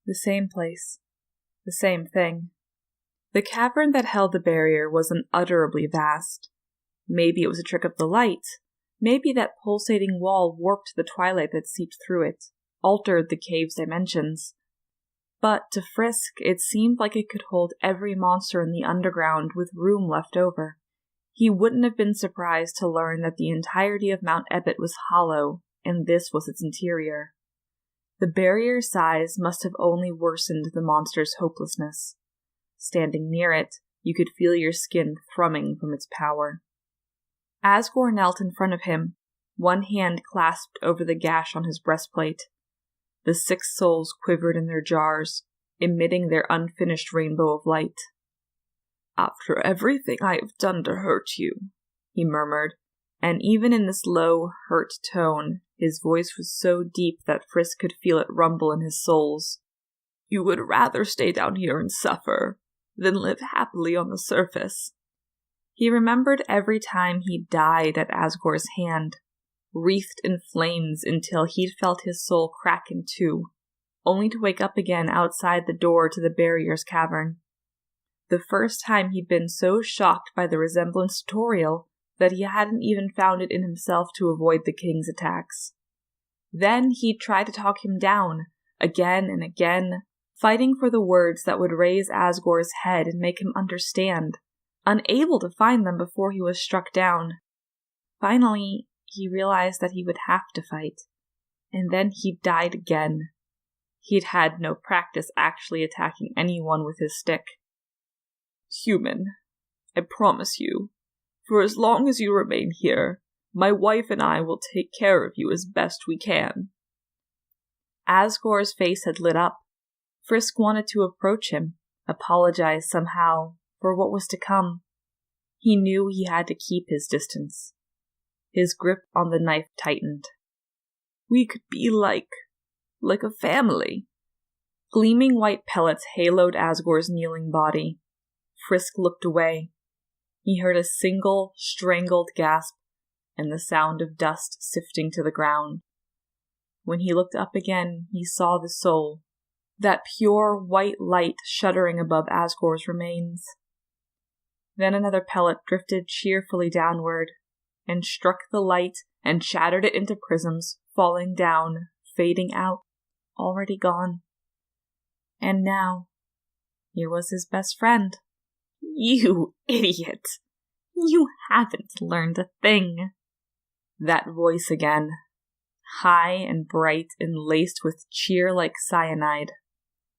The same place. The same thing. The cavern that held the barrier was unutterably vast. Maybe it was a trick of the light. Maybe that pulsating wall warped the twilight that seeped through it, altered the cave's dimensions. But to Frisk, it seemed like it could hold every monster in the underground with room left over. He wouldn't have been surprised to learn that the entirety of Mount Ebott was hollow, and this was its interior. The barrier's size must have only worsened the monster's hopelessness. Standing near it, you could feel your skin thrumming from its power. Asgore knelt in front of him, one hand clasped over the gash on his breastplate. The 6 souls quivered in their jars, emitting their unfinished rainbow of light. "After everything I have done to hurt you," he murmured, and even in this low, hurt tone, his voice was so deep that Frisk could feel it rumble in his soles. "You would rather stay down here and suffer than live happily on the surface." He remembered every time he died at Asgore's hand, wreathed in flames until he'd felt his soul crack in two, only to wake up again outside the door to the barrier's cavern. The first time he'd been so shocked by the resemblance to Toriel that he hadn't even found it in himself to avoid the king's attacks. Then he'd try to talk him down, again and again, fighting for the words that would raise Asgore's head and make him understand, unable to find them before he was struck down. Finally, he realized that he would have to fight, and then he died again. He'd had no practice actually attacking anyone with his stick. "Human, I promise you, for as long as you remain here, my wife and I will take care of you as best we can." Asgore's face had lit up. Frisk wanted to approach him, apologize somehow for what was to come. He knew he had to keep his distance. His grip on the knife tightened. "We could be like a family." Gleaming white pellets haloed Asgore's kneeling body. Frisk looked away. He heard a single, strangled gasp and the sound of dust sifting to the ground. When he looked up again, he saw the soul, that pure white light shuddering above Asgore's remains. Then another pellet drifted cheerfully downward, and struck the light and shattered it into prisms, falling down, fading out, already gone. And now, here was his best friend. "You idiot! You haven't learned a thing." That voice again, high and bright and laced with cheer like cyanide.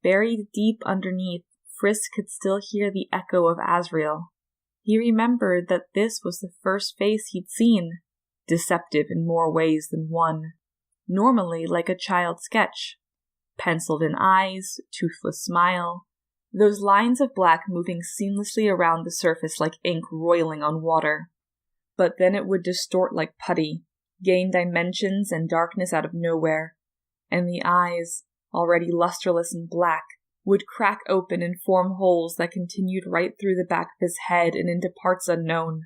Buried deep underneath, Frisk could still hear the echo of Asriel. He remembered that this was the first face he'd seen, deceptive in more ways than one, normally like a child's sketch. Penciled-in eyes, toothless smile, those lines of black moving seamlessly around the surface like ink roiling on water. But then it would distort like putty, gain dimensions and darkness out of nowhere, and the eyes, already lusterless and black, would crack open and form holes that continued right through the back of his head and into parts unknown.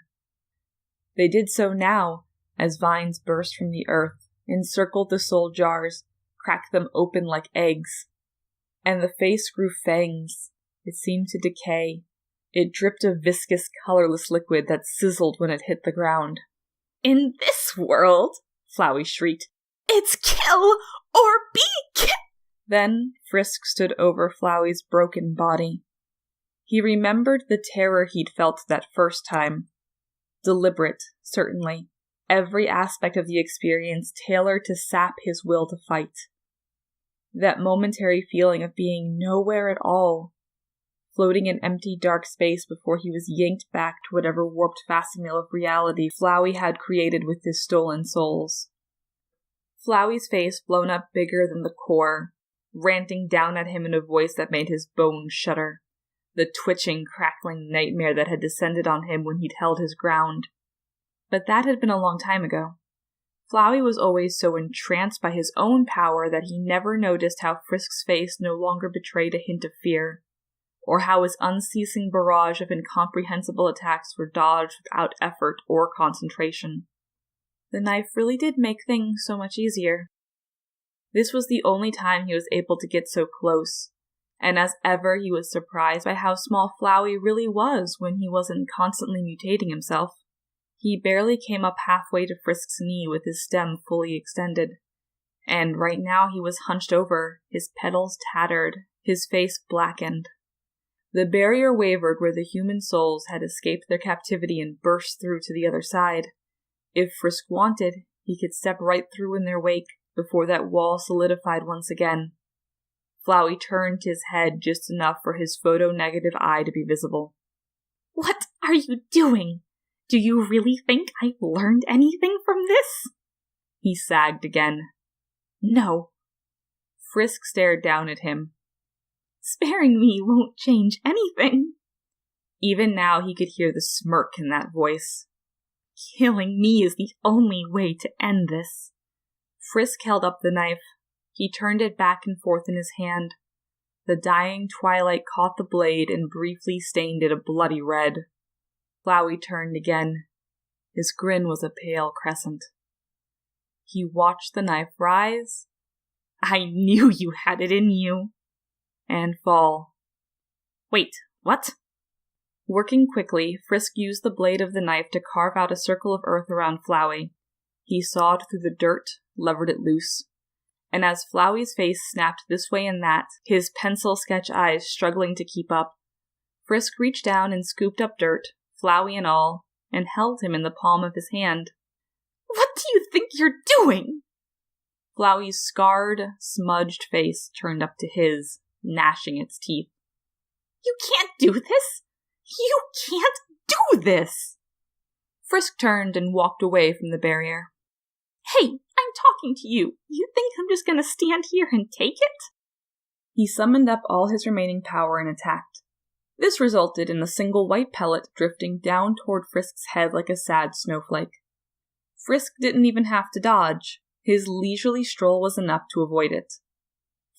They did so now, as vines burst from the earth, encircled the soul jars, cracked them open like eggs. And the face grew fangs. It seemed to decay. It dripped a viscous, colorless liquid that sizzled when it hit the ground. "In this world," Flowey shrieked, "it's kill or be killed." Then Frisk stood over Flowey's broken body. He remembered the terror he'd felt that first time. Deliberate, certainly. Every aspect of the experience tailored to sap his will to fight. That momentary feeling of being nowhere at all, floating in empty dark space before he was yanked back to whatever warped facsimile of reality Flowey had created with his stolen souls. Flowey's face blown up bigger than the core, ranting down at him in a voice that made his bones shudder. The twitching, crackling nightmare that had descended on him when he'd held his ground. But that had been a long time ago. Flowey was always so entranced by his own power that he never noticed how Frisk's face no longer betrayed a hint of fear, or how his unceasing barrage of incomprehensible attacks were dodged without effort or concentration. The knife really did make things so much easier. This was the only time he was able to get so close, and as ever he was surprised by how small Flowey really was when he wasn't constantly mutating himself. He barely came up halfway to Frisk's knee with his stem fully extended, and right now he was hunched over, his petals tattered, his face blackened. The barrier wavered where the human souls had escaped their captivity and burst through to the other side. If Frisk wanted, he could step right through in their wake before that wall solidified once again. Flowey turned his head just enough for his photo-negative eye to be visible. "What are you doing? Do you really think I've learned anything from this?" He sagged again. "No." Frisk stared down at him. "Sparing me won't change anything." Even now he could hear the smirk in that voice. "Killing me is the only way to end this." Frisk held up the knife. He turned it back and forth in his hand. The dying twilight caught the blade and briefly stained it a bloody red. Flowey turned again. His grin was a pale crescent. He watched the knife rise. "I knew you had it in you." And fall. "Wait, what?" Working quickly, Frisk used the blade of the knife to carve out a circle of earth around Flowey. He sawed through the dirt, levered it loose. And as Flowey's face snapped this way and that, his pencil sketch eyes struggling to keep up, Frisk reached down and scooped up dirt, Flowey and all, and held him in the palm of his hand. "What do you think you're doing?" Flowey's scarred, smudged face turned up to his, gnashing its teeth. "You can't do this! You can't do this!" Frisk turned and walked away from the barrier. "Hey, I'm talking to you. You think I'm just gonna stand here and take it?" He summoned up all his remaining power and attacked. This resulted in a single white pellet drifting down toward Frisk's head like a sad snowflake. Frisk didn't even have to dodge. His leisurely stroll was enough to avoid it.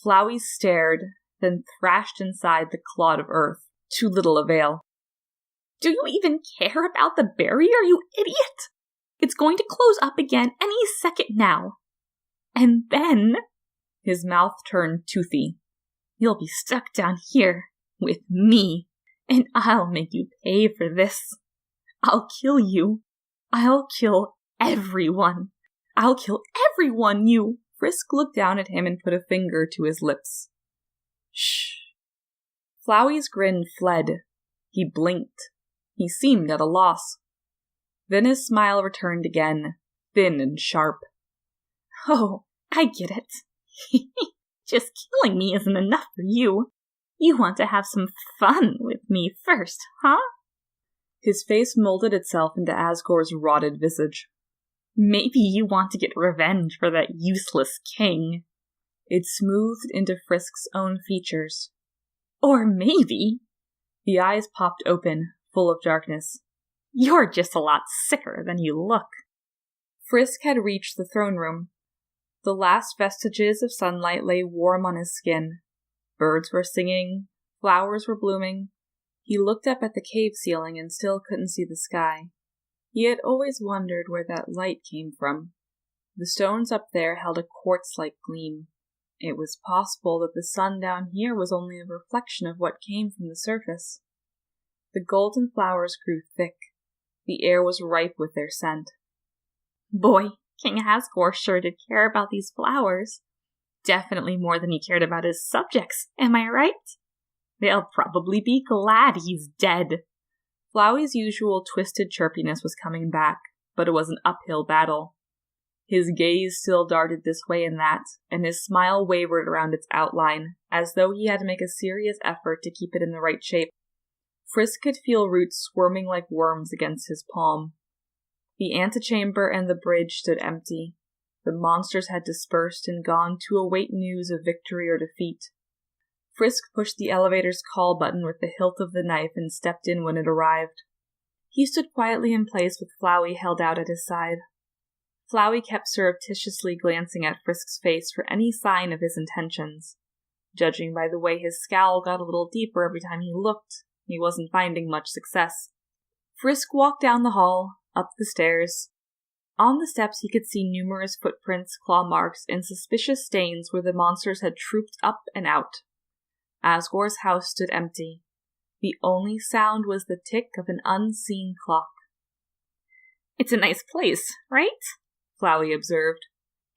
Flowey stared, then thrashed inside the clod of earth, to little avail. "Do you even care about the barrier, you idiot? It's going to close up again any second now. And then..." His mouth turned toothy. "You'll be stuck down here with me, and I'll make you pay for this. I'll kill you. I'll kill everyone. I'll kill everyone, you..." Frisk looked down at him and put a finger to his lips. Shh. Flowey's grin fled. He blinked. He seemed at a loss. Then his smile returned again, thin and sharp. "Oh, I get it. Just killing me isn't enough for you. You want to have some fun with me first, huh?" His face molded itself into Asgore's rotted visage. "Maybe you want to get revenge for that useless king." It smoothed into Frisk's own features. "Or maybe..." The eyes popped open, full of darkness. "You're just a lot sicker than you look." Frisk had reached the throne room. The last vestiges of sunlight lay warm on his skin. Birds were singing, flowers were blooming. He looked up at the cave ceiling and still couldn't see the sky. He had always wondered where that light came from. The stones up there held a quartz-like gleam. It was possible that the sun down here was only a reflection of what came from the surface. The golden flowers grew thick. The air was ripe with their scent. Boy, King Asgore sure did care about these flowers. Definitely more than he cared about his subjects, am I right? They'll probably be glad he's dead. Flowey's usual twisted chirpiness was coming back, but it was an uphill battle. His gaze still darted this way and that, and his smile wavered around its outline, as though he had to make a serious effort to keep it in the right shape. Frisk could feel roots squirming like worms against his palm. The antechamber and the bridge stood empty. The monsters had dispersed and gone to await news of victory or defeat. Frisk pushed the elevator's call button with the hilt of the knife and stepped in when it arrived. He stood quietly in place with Flowey held out at his side. Flowey kept surreptitiously glancing at Frisk's face for any sign of his intentions. Judging by the way his scowl got a little deeper every time he looked, he wasn't finding much success. Frisk walked down the hall, up the stairs. On the steps he could see numerous footprints, claw marks, and suspicious stains where the monsters had trooped up and out. Asgore's house stood empty. The only sound was the tick of an unseen clock. "It's a nice place, right?" Flowey observed.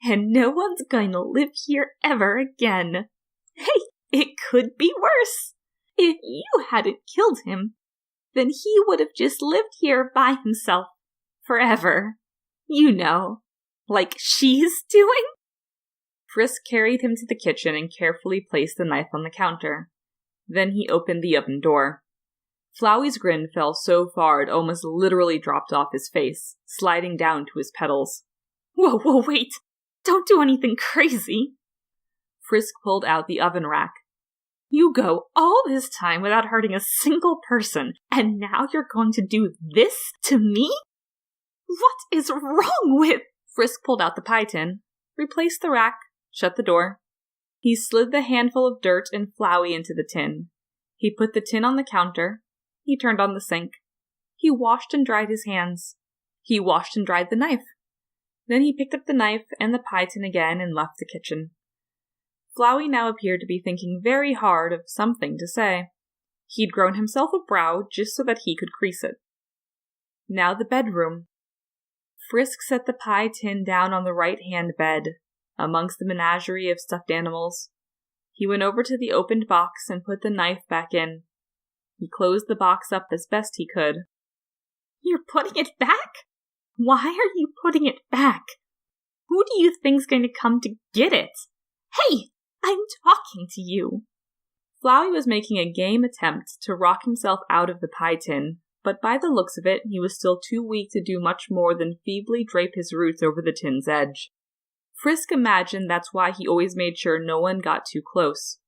"And no one's going to live here ever again. Hey, it could be worse. If you hadn't killed him, then he would have just lived here by himself forever. You know, like she's doing." Frisk carried him to the kitchen and carefully placed the knife on the counter. Then he opened the oven door. Flowey's grin fell so far it almost literally dropped off his face, sliding down to his petals. Whoa, wait! Don't do anything crazy! Frisk pulled out the oven rack. "You go all this time without hurting a single person, and now you're going to do this to me? What is wrong with—" Frisk pulled out the pie tin, replaced the rack, shut the door. He slid the handful of dirt and Flowey into the tin. He put the tin on the counter. He turned on the sink. He washed and dried his hands. He washed and dried the knife. Then he picked up the knife and the pie tin again and left the kitchen. Flowey now appeared to be thinking very hard of something to say. He'd grown himself a brow just so that he could crease it. Now the bedroom. Frisk set the pie tin down on the right-hand bed, amongst the menagerie of stuffed animals. He went over to the opened box and put the knife back in. He closed the box up as best he could. "You're putting it back? Why are you putting it back? Who do you think's going to come to get it? Hey, I'm talking to you." Flowey was making a game attempt to rock himself out of the pie tin, but by the looks of it, he was still too weak to do much more than feebly drape his roots over the tin's edge. Frisk imagined that's why he always made sure no one got too close.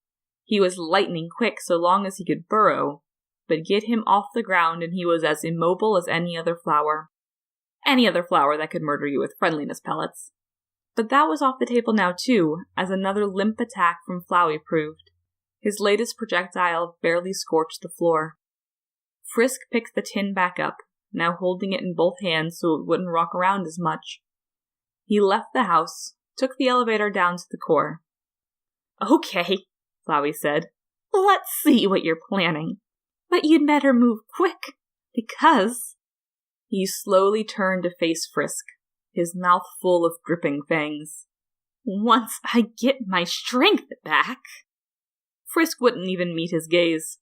He was lightning quick so long as he could burrow, but get him off the ground and he was as immobile as any other flower. Any other flower that could murder you with friendliness pellets. But that was off the table now too, as another limp attack from Flowey proved. His latest projectile barely scorched the floor. Frisk picked the tin back up, now holding it in both hands so it wouldn't rock around as much. He left the house, took the elevator down to the core. "Okay," Flowey said. "Let's see what you're planning. But you'd better move quick, because—" He slowly turned to face Frisk, his mouth full of dripping fangs. "Once I get my strength back—" Frisk wouldn't even meet his gaze.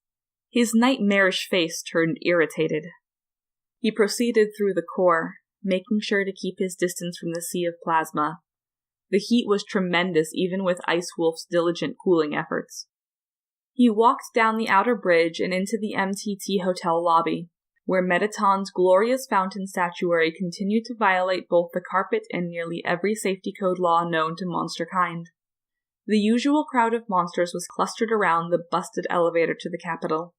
His nightmarish face turned irritated. He proceeded through the core, making sure to keep his distance from the sea of plasma. The heat was tremendous even with Ice Wolf's diligent cooling efforts. He walked down the outer bridge and into the MTT hotel lobby, where Metaton's glorious fountain statuary continued to violate both the carpet and nearly every safety code law known to monster kind. The usual crowd of monsters was clustered around the busted elevator to the Capitol.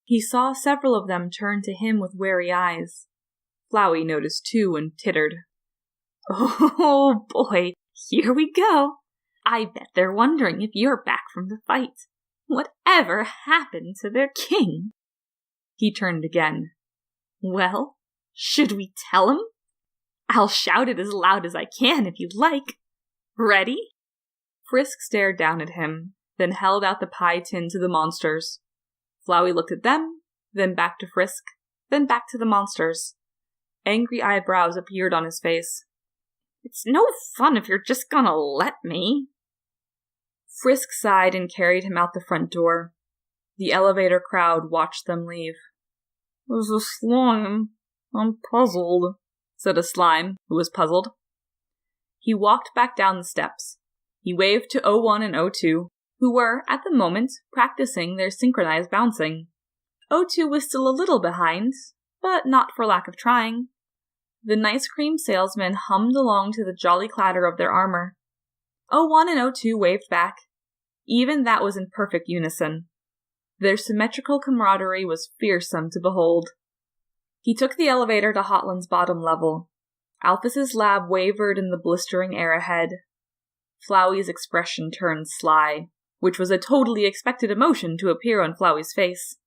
He saw several of them turn to him with wary eyes. Flowey noticed too and tittered. "Oh boy, here we go. I bet they're wondering if you're back from the fight. Whatever happened to their king?" He turned again. "Well, should we tell him? I'll shout it as loud as I can if you'd like. Ready?" Frisk stared down at him, then held out the pie tin to the monsters. Flowey looked at them, then back to Frisk, then back to the monsters. Angry eyebrows appeared on his face. "It's no fun if you're just gonna let me." Frisk sighed and carried him out the front door. The elevator crowd watched them leave. "There's a slime. I'm puzzled," said a slime who was puzzled. He walked back down the steps. He waved to O1 and O2, who were, at the moment, practicing their synchronized bouncing. O2 was still a little behind, but not for lack of trying. The nice cream salesman hummed along to the jolly clatter of their armor. O1 and O2 waved back. Even that was in perfect unison. Their symmetrical camaraderie was fearsome to behold. He took the elevator to Hotland's bottom level. Alphys's lab wavered in the blistering air ahead. Flowey's expression turned sly, which was a totally expected emotion to appear on Flowey's face.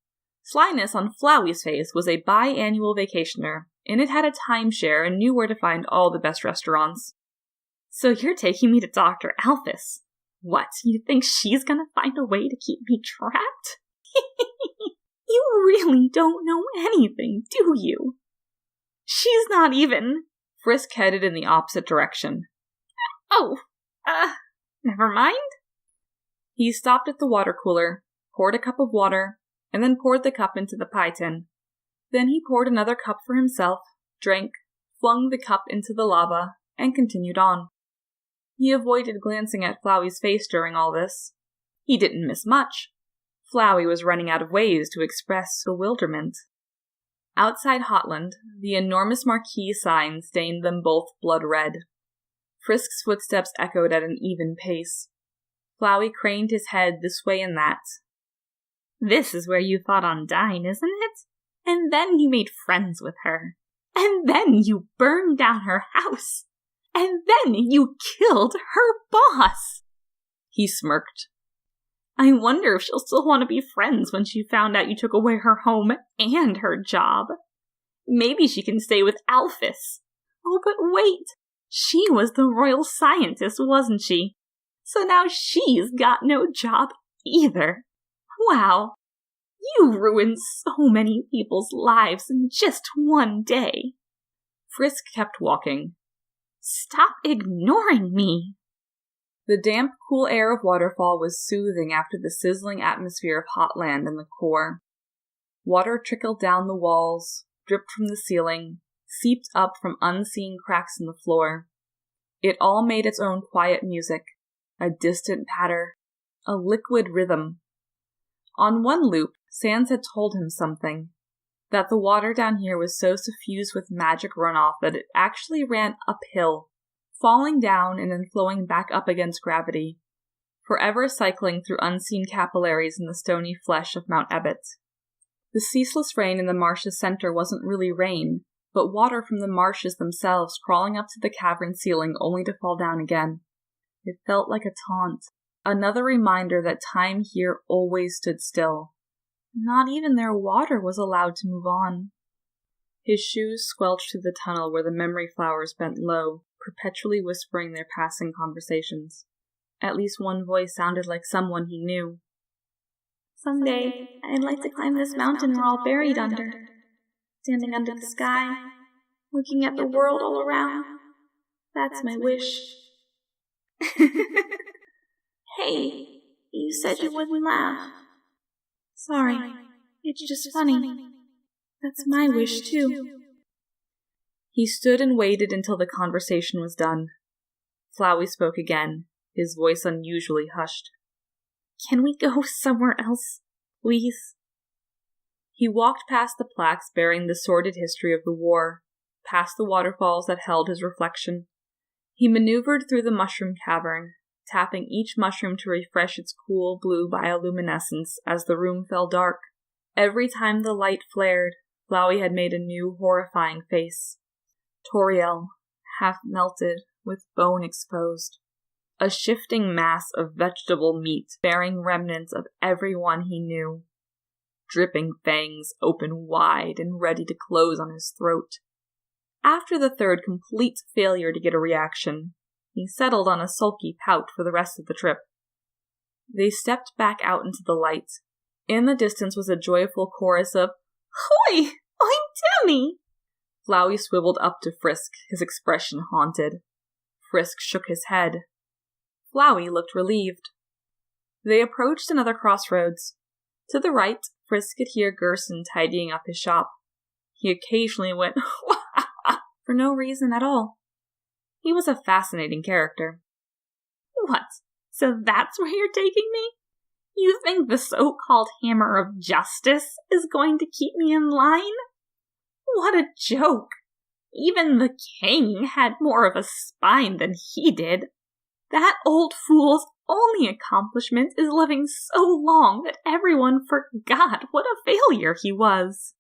Slyness on Flowey's face was a biannual vacationer, and it had a timeshare and knew where to find all the best restaurants. So you're taking me to Dr. Alphys. What, you think she's gonna find a way to keep me trapped? You really don't know anything, do you? She's not even... Frisk headed in the opposite direction. Oh, never mind. He stopped at the water cooler, poured a cup of water, and then poured the cup into the pie tin. Then he poured another cup for himself, drank, flung the cup into the lava, and continued on. He avoided glancing at Flowey's face during all this. He didn't miss much. Flowey was running out of ways to express bewilderment. Outside Hotland, the enormous marquee sign stained them both blood red. Frisk's footsteps echoed at an even pace. Flowey craned his head this way and that. This is where you fought Undyne, isn't it? And then you made friends with her. And then you burned down her house. And then you killed her boss. He smirked. I wonder if she'll still want to be friends when she found out you took away her home and her job. Maybe she can stay with Alphys. Oh, but wait. She was the royal scientist, wasn't she? So now she's got no job either. Wow. You ruined so many people's lives in just one day. Frisk kept walking. Stop ignoring me. The damp, cool air of Waterfall was soothing after the sizzling atmosphere of hot land in the core. Water trickled down the walls, dripped from the ceiling, seeped up from unseen cracks in the floor. It all made its own quiet music, a distant patter, a liquid rhythm. On one loop, Sans had told him something, that the water down here was so suffused with magic runoff that it actually ran uphill, falling down and then flowing back up against gravity, forever cycling through unseen capillaries in the stony flesh of Mount Ebbet. The ceaseless rain in the marsh's center wasn't really rain, but water from the marshes themselves crawling up to the cavern ceiling only to fall down again. It felt like a taunt, another reminder that time here always stood still. Not even their water was allowed to move on. His shoes squelched through the tunnel where the memory flowers bent low, perpetually whispering their passing conversations. At least one voice sounded like someone he knew. Someday, I'd like to climb this mountain we're all buried under, standing under the sky, looking at the world all around. That's my wish. Hey, you said you wouldn't laugh. Sorry, it's just funny. That's my wish, too. He stood and waited until the conversation was done. Flowey spoke again, his voice unusually hushed. Can we go somewhere else, please? He walked past the plaques bearing the sordid history of the war, past the waterfalls that held his reflection. He maneuvered through the mushroom cavern, tapping each mushroom to refresh its cool blue bioluminescence as the room fell dark. Every time the light flared, Flowey had made a new, horrifying face. Toriel, half melted, with bone exposed. A shifting mass of vegetable meat bearing remnants of everyone he knew. Dripping fangs open wide and ready to close on his throat. After the third complete failure to get a reaction, he settled on a sulky pout for the rest of the trip. They stepped back out into the light. In the distance was a joyful chorus of, "Hoi! I'm Demi!" Flowey swiveled up to Frisk, his expression haunted. Frisk shook his head. Flowey looked relieved. They approached another crossroads. To the right, Frisk could hear Gerson tidying up his shop. He occasionally went, for no reason at all. He was a fascinating character. What? So that's where you're taking me? You think the so-called Hammer of Justice is going to keep me in line? What a joke! Even the king had more of a spine than he did. That old fool's only accomplishment is living so long that everyone forgot what a failure he was.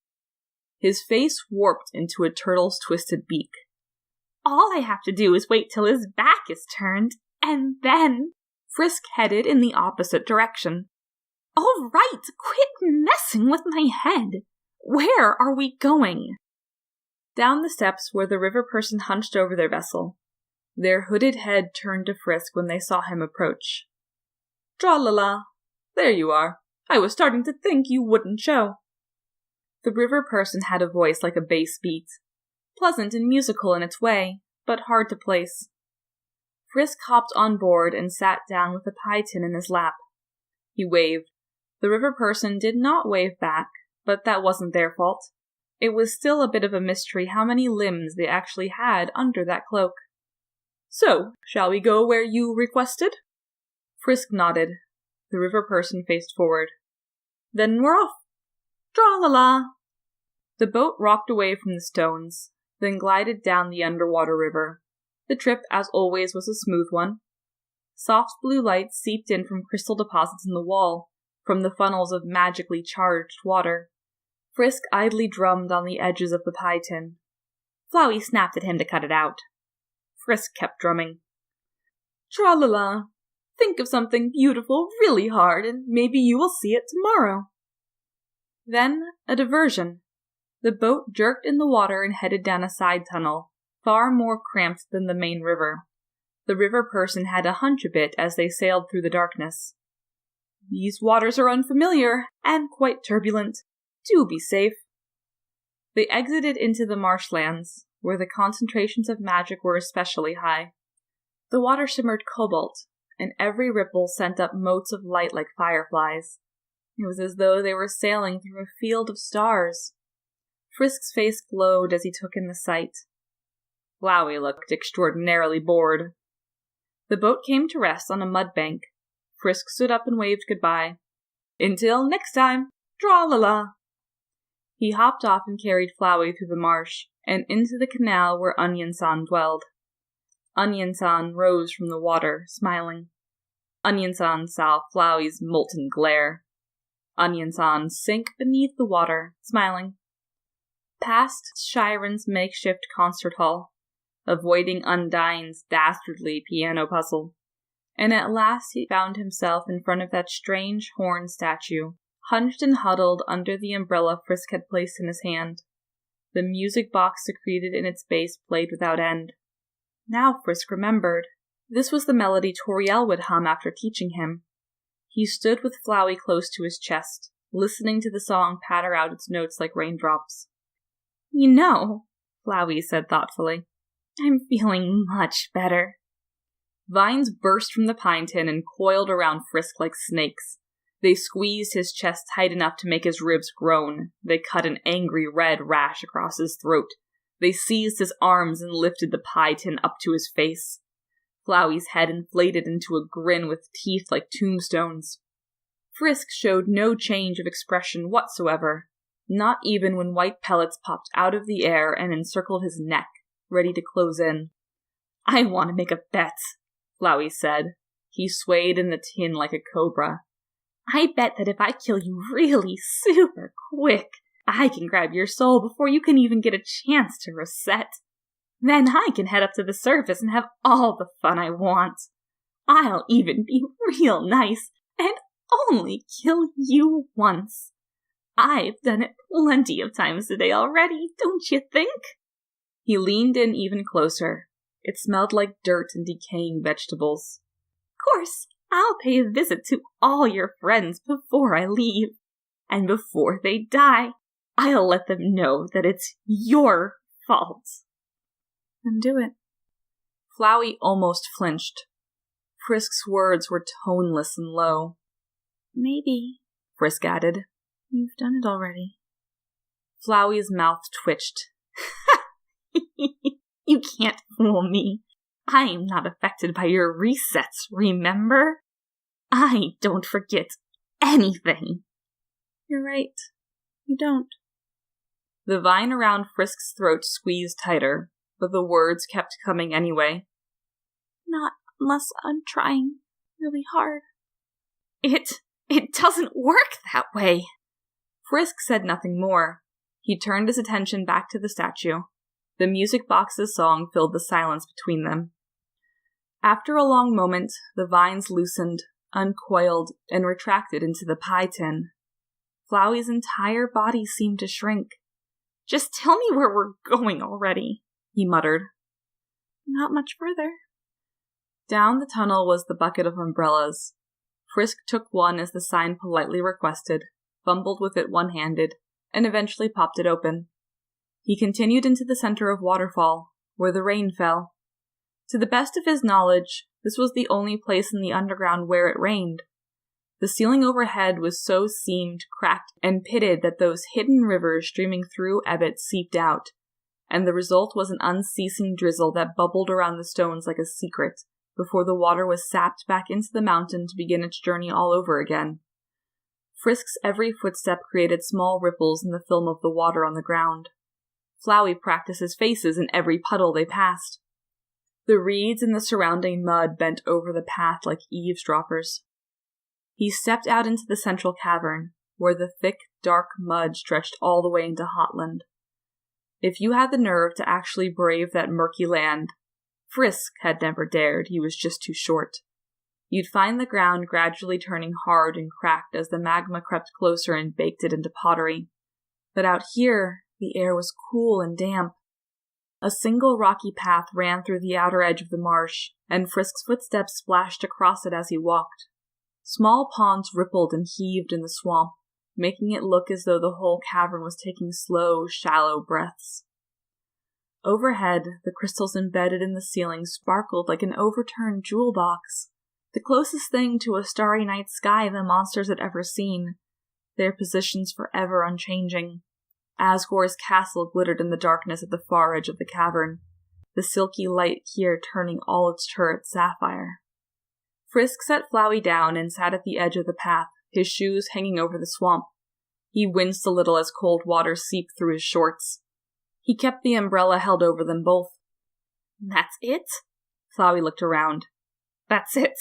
His face warped into a turtle's twisted beak. All I have to do is wait till his back is turned, and then... Frisk headed in the opposite direction. All right, quit messing with my head. Where are we going? Down the steps where the river person hunched over their vessel. Their hooded head turned to Frisk when they saw him approach. Tra-la-la! There you are. I was starting to think you wouldn't show. The river person had a voice like a bass beat. Pleasant and musical in its way, but hard to place. Frisk hopped on board and sat down with the pie tin in his lap. He waved. The river person did not wave back, but that wasn't their fault. It was still a bit of a mystery how many limbs they actually had under that cloak. So, shall we go where you requested? Frisk nodded. The river person faced forward. Then we're off. Tra-la-la! The boat rocked away from the stones, then glided down the underwater river. The trip, as always, was a smooth one. Soft blue light seeped in from crystal deposits in the wall, from the funnels of magically charged water. Frisk idly drummed on the edges of the pie tin. Flowey snapped at him to cut it out. Frisk kept drumming. Tra-la-la! Think of something beautiful really hard, and maybe you will see it tomorrow. Then, a diversion. The boat jerked in the water and headed down a side tunnel, far more cramped than the main river. The river person had to hunch a bit as they sailed through the darkness. These waters are unfamiliar, and quite turbulent. Do be safe. They exited into the marshlands, where the concentrations of magic were especially high. The water shimmered cobalt, and every ripple sent up motes of light like fireflies. It was as though they were sailing through a field of stars. Frisk's face glowed as he took in the sight. Flowey looked extraordinarily bored. The boat came to rest on a mud bank. Frisk stood up and waved goodbye. Until next time, tra-la-la! He hopped off and carried Flowey through the marsh, and into the canal where Onion-san dwelled. Onion-san rose from the water, smiling. Onion-san saw Flowey's molten glare. Onion-san sank beneath the water, smiling. Past Shiren's makeshift concert hall, avoiding Undyne's dastardly piano puzzle, and at last he found himself in front of that strange horn statue, hunched and huddled under the umbrella Frisk had placed in his hand. The music box secreted in its base played without end. Now Frisk remembered. This was the melody Toriel would hum after teaching him. He stood with Flowey close to his chest, listening to the song patter out its notes like raindrops. You know, Flowey said thoughtfully, I'm feeling much better. Vines burst from the pine tin and coiled around Frisk like snakes. They squeezed his chest tight enough to make his ribs groan. They cut an angry red rash across his throat. They seized his arms and lifted the pie tin up to his face. Flowey's head inflated into a grin with teeth like tombstones. Frisk showed no change of expression whatsoever, not even when white pellets popped out of the air and encircled his neck, ready to close in. I want to make a bet, Flowey said. He swayed in the tin like a cobra. I bet that if I kill you really super quick, I can grab your soul before you can even get a chance to reset. Then I can head up to the surface and have all the fun I want. I'll even be real nice and only kill you once. I've done it plenty of times today already, don't you think? He leaned in even closer. It smelled like dirt and decaying vegetables. Of course, I'll pay a visit to all your friends before I leave. And before they die, I'll let them know that it's your fault. Then do it. Flowey almost flinched. Frisk's words were toneless and low. Maybe, Frisk added, you've done it already. Flowey's mouth twitched. You can't fool me. I am not affected by your resets, remember? I don't forget anything. You're right. You don't. The vine around Frisk's throat squeezed tighter, but the words kept coming anyway. Not unless I'm trying really hard. It doesn't work that way. Frisk said nothing more. He turned his attention back to the statue. The music box's song filled the silence between them. After a long moment, the vines loosened, uncoiled, and retracted into the pie tin. Flowey's entire body seemed to shrink. Just tell me where we're going already, he muttered. Not much further. Down the tunnel was the bucket of umbrellas. Frisk took one as the sign politely requested, fumbled with it one-handed, and eventually popped it open. He continued into the center of Waterfall, where the rain fell. To the best of his knowledge, this was the only place in the underground where it rained. The ceiling overhead was so seamed, cracked, and pitted that those hidden rivers streaming through Ebbet seeped out, and the result was an unceasing drizzle that bubbled around the stones like a secret, before the water was sapped back into the mountain to begin its journey all over again. Frisk's every footstep created small ripples in the film of the water on the ground. Flowey practiced his faces in every puddle they passed. The reeds and the surrounding mud bent over the path like eavesdroppers. He stepped out into the central cavern, where the thick, dark mud stretched all the way into Hotland. If you had the nerve to actually brave that murky land, Frisk had never dared, he was just too short. You'd find the ground gradually turning hard and cracked as the magma crept closer and baked it into pottery. But out here, the air was cool and damp. A single rocky path ran through the outer edge of the marsh, and Frisk's footsteps splashed across it as he walked. Small ponds rippled and heaved in the swamp, making it look as though the whole cavern was taking slow, shallow breaths. Overhead, the crystals embedded in the ceiling sparkled like an overturned jewel box, the closest thing to a starry night sky the monsters had ever seen, their positions forever unchanging. Asgore's castle glittered in the darkness at the far edge of the cavern, the silky light here turning all its turrets sapphire. Frisk set Flowey down and sat at the edge of the path, his shoes hanging over the swamp. He winced a little as cold water seeped through his shorts. He kept the umbrella held over them both. That's it? Flowey looked around. That's it.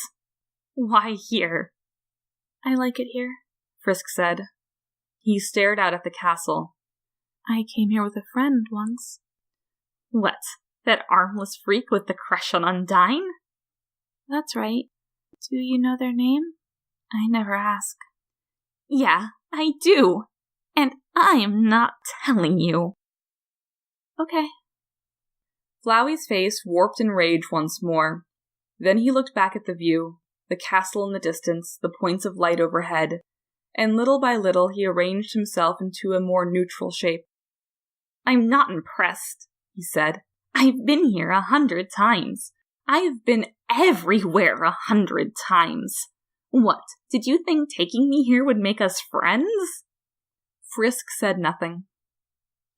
Why here? I like it here, Frisk said. He stared out at the castle. I came here with a friend once. What, that armless freak with the crush on Undine? That's right. Do you know their name? I never ask. Yeah, I do. And I am not telling you. Okay. Flowey's face warped in rage once more. Then he looked back at the view, the castle in the distance, the points of light overhead, and little by little he arranged himself into a more neutral shape. I'm not impressed, he said. I've been here 100 times. I've been everywhere 100 times. What, did you think taking me here would make us friends? Frisk said nothing.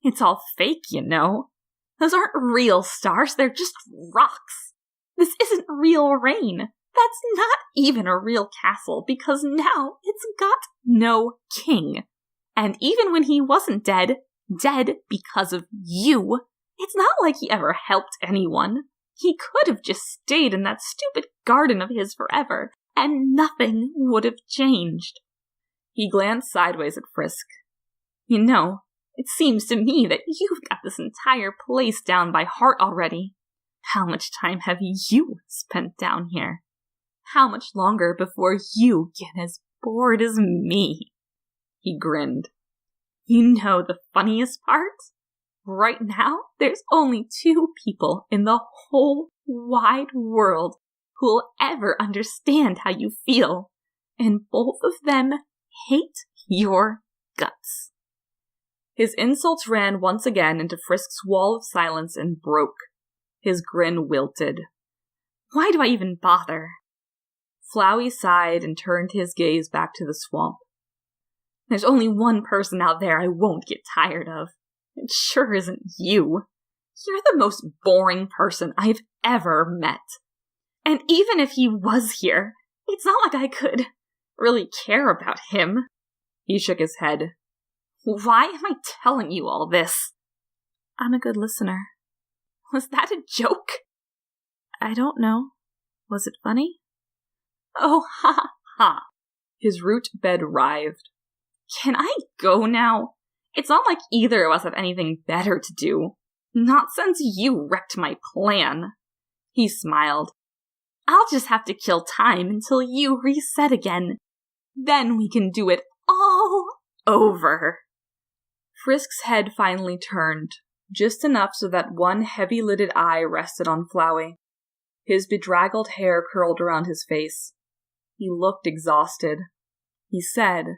It's all fake, you know. Those aren't real stars, they're just rocks. This isn't real rain. That's not even a real castle, because now it's got no king. And even when he wasn't dead because of you, it's not like he ever helped anyone. He could have just stayed in that stupid garden of his forever, and nothing would have changed. He glanced sideways at Frisk. You know, it seems to me that you've got this entire place down by heart already. How much time have you spent down here? How much longer before you get as bored as me? He grinned. You know the funniest part? Right now, there's only 2 people in the whole wide world who'll ever understand how you feel, and both of them hate your guts. His insults ran once again into Frisk's wall of silence and broke. His grin wilted. Why do I even bother? Flowey sighed and turned his gaze back to the swamp. There's only one person out there I won't get tired of. It sure isn't you. You're the most boring person I've ever met. And even if he was here, it's not like I could really care about him. He shook his head. Why am I telling you all this? I'm a good listener. Was that a joke? I don't know. Was it funny? Oh, ha ha. His root bed writhed. Can I go now? It's not like either of us have anything better to do. Not since you wrecked my plan. He smiled. I'll just have to kill time until you reset again. Then we can do it all over. Frisk's head finally turned, just enough so that one heavy-lidded eye rested on Flowey. His bedraggled hair curled around his face. He looked exhausted. He said,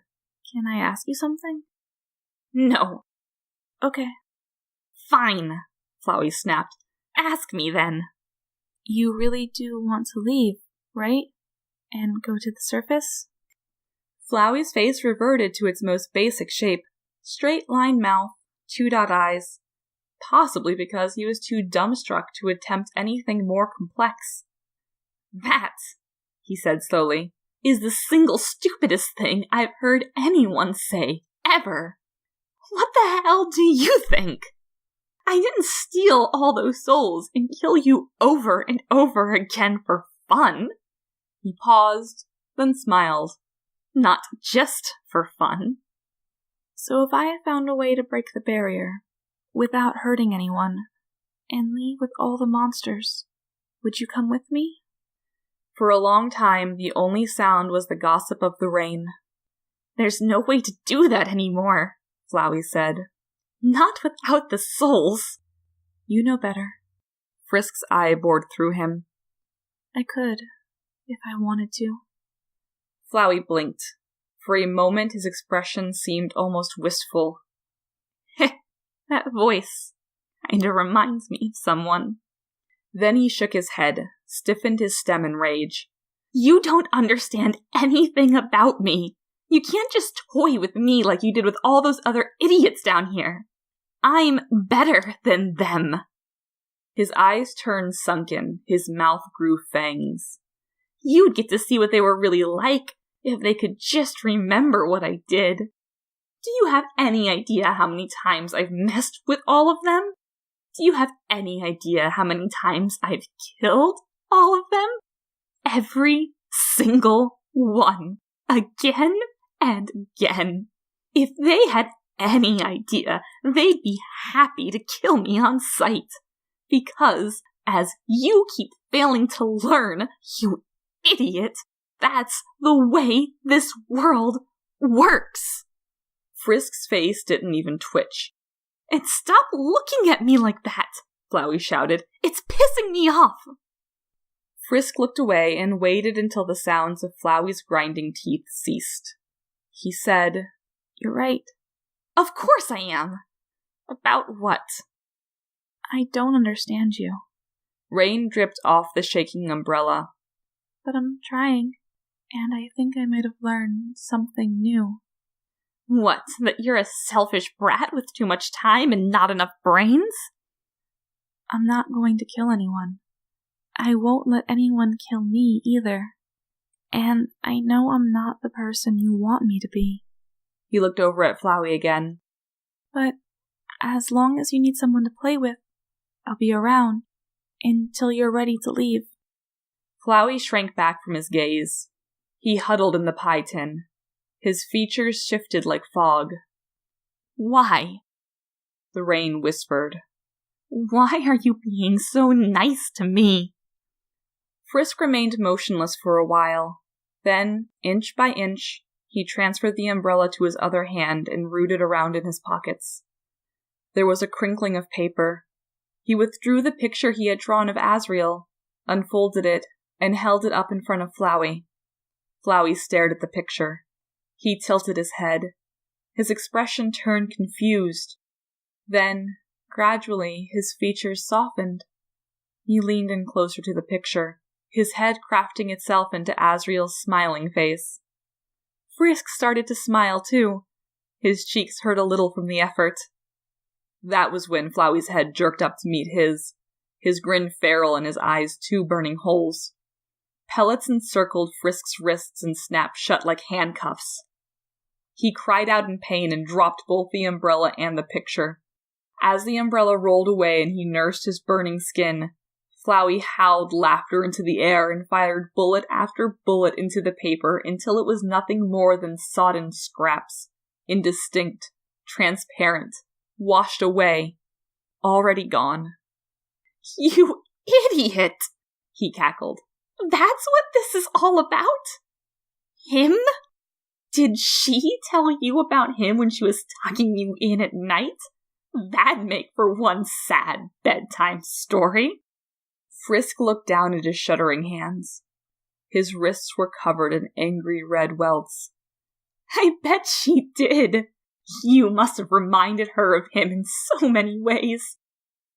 "Can I ask you something?" "No." "Okay." "Fine," Flowey snapped. "Ask me, then." "You really do want to leave, right? And go to the surface?" Flowey's face reverted to its most basic shape. Straight-line mouth, two-dot eyes. Possibly because he was too dumbstruck to attempt anything more complex. "That," he said slowly, "is the single stupidest thing I've heard anyone say, ever. What the hell do you think? I didn't steal all those souls and kill you over and over again for fun." He paused, then smiled. "Not just for fun." "So if I had found a way to break the barrier, without hurting anyone, and leave with all the monsters, would you come with me?" For a long time, the only sound was the gossip of the rain. "There's no way to do that anymore," Flowey said. "Not without the souls." "You know better." Frisk's eye bored through him. "I could, if I wanted to." Flowey blinked. For a moment, his expression seemed almost wistful. "That voice kinda reminds me of someone." Then he shook his head, stiffened his stem in rage. "You don't understand anything about me. You can't just toy with me like you did with all those other idiots down here. I'm better than them." His eyes turned sunken, his mouth grew fangs. "You'd get to see what they were really like if they could just remember what I did. Do you have any idea how many times I've messed with all of them? Do you have any idea how many times I've killed all of them? Every single one. Again and again. If they had any idea, they'd be happy to kill me on sight. Because, as you keep failing to learn, you idiot, that's the way this world works." Frisk's face didn't even twitch. "And stop looking at me like that," Flowey shouted. "It's pissing me off." Frisk looked away and waited until the sounds of Flowey's grinding teeth ceased. He said, "You're right." "Of course I am." "About what?" "I don't understand you." Rain dripped off the shaking umbrella. "But I'm trying, and I think I might have learned something new." "What, that you're a selfish brat with too much time and not enough brains?" "I'm not going to kill anyone. I won't let anyone kill me either. And I know I'm not the person you want me to be." He looked over at Flowey again. "But as long as you need someone to play with, I'll be around until you're ready to leave." Flowey shrank back from his gaze. He huddled in the pie tin. His features shifted like fog. "Why?" The rain whispered. "Why are you being so nice to me?" Frisk remained motionless for a while. Then, inch by inch, he transferred the umbrella to his other hand and rooted around in his pockets. There was a crinkling of paper. He withdrew the picture he had drawn of Asriel, unfolded it, and held it up in front of Flowey. Flowey stared at the picture. He tilted his head. His expression turned confused. Then, gradually, his features softened. He leaned in closer to the picture, his head crafting itself into Asriel's smiling face. Frisk started to smile, too. His cheeks hurt a little from the effort. That was when Flowey's head jerked up to meet his grin feral and his eyes two burning holes. Pellets encircled Frisk's wrists and snapped shut like handcuffs. He cried out in pain and dropped both the umbrella and the picture. As the umbrella rolled away and he nursed his burning skin, Flowey howled laughter into the air and fired bullet after bullet into the paper until it was nothing more than sodden scraps, indistinct, transparent, washed away, already gone. "You idiot!" he cackled. "That's what this is all about? Him? Did she tell you about him when she was tucking you in at night? That'd make for one sad bedtime story. Frisk looked down at his shuddering hands. His wrists were covered in angry red welts. I bet she did. You must have reminded her of him in so many ways.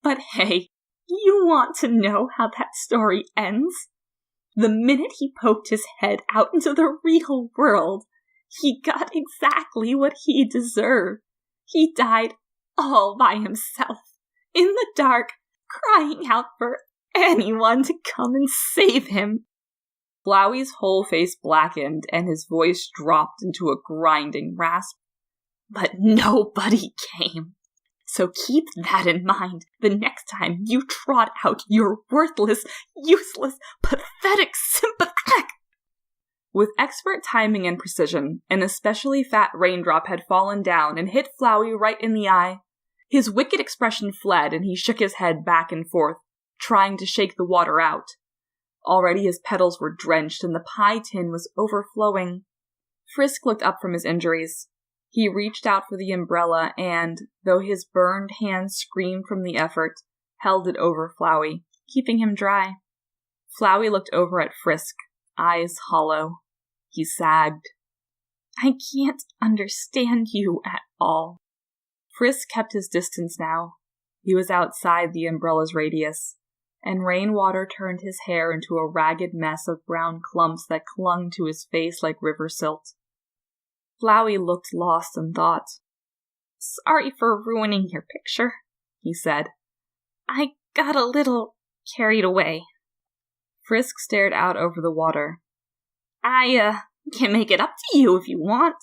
But hey, you want to know how that story ends? The minute he poked his head out into the real world, he got exactly what he deserved. He died all by himself, in the dark, crying out for anyone to come and save him. Flowey's whole face blackened and his voice dropped into a grinding rasp. But nobody came. So keep that in mind the next time you trot out your worthless, useless, pathetic, sympathetic. With expert timing and precision, an especially fat raindrop had fallen down and hit Flowey right in the eye. His wicked expression fled and he shook his head back and forth, trying to shake the water out. Already his petals were drenched and the pie tin was overflowing. Frisk looked up from his injuries. He reached out for the umbrella and, though his burned hand screamed from the effort, held it over Flowey, keeping him dry. Flowey looked over at Frisk, eyes hollow. He sagged. I can't understand you at all. Frisk kept his distance now. He was outside the umbrella's radius, and rainwater turned his hair into a ragged mess of brown clumps that clung to his face like river silt. Flowey looked lost in thought. Sorry for ruining your picture, he said. I got a little carried away. Frisk stared out over the water. I can make it up to you if you want.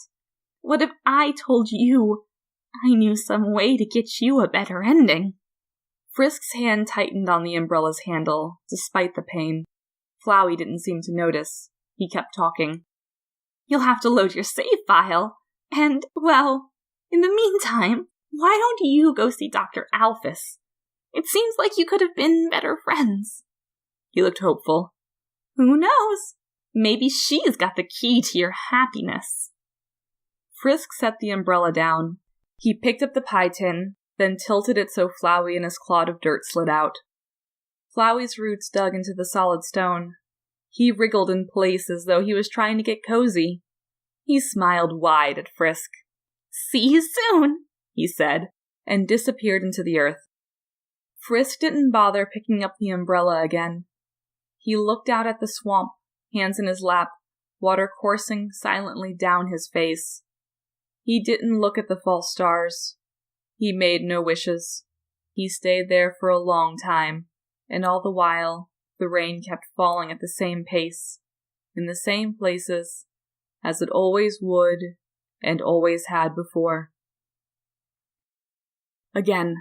What if I told you I knew some way to get you a better ending? Frisk's hand tightened on the umbrella's handle, despite the pain. Flowey didn't seem to notice. He kept talking. You'll have to load your save file. And, well, in the meantime, why don't you go see Dr. Alphys? It seems like you could have been better friends. He looked hopeful. Who knows? Maybe she's got the key to your happiness. Frisk set the umbrella down. He picked up the pie tin, then tilted it so Flowey and his clod of dirt slid out. Flowey's roots dug into the solid stone. He wriggled in place as though he was trying to get cozy. He smiled wide at Frisk. See you soon, he said, and disappeared into the earth. Frisk didn't bother picking up the umbrella again. He looked out at the swamp, hands in his lap, water coursing silently down his face. He didn't look at the false stars. He made no wishes. He stayed there for a long time, and all the while, the rain kept falling at the same pace, in the same places, as it always would and always had before. Again,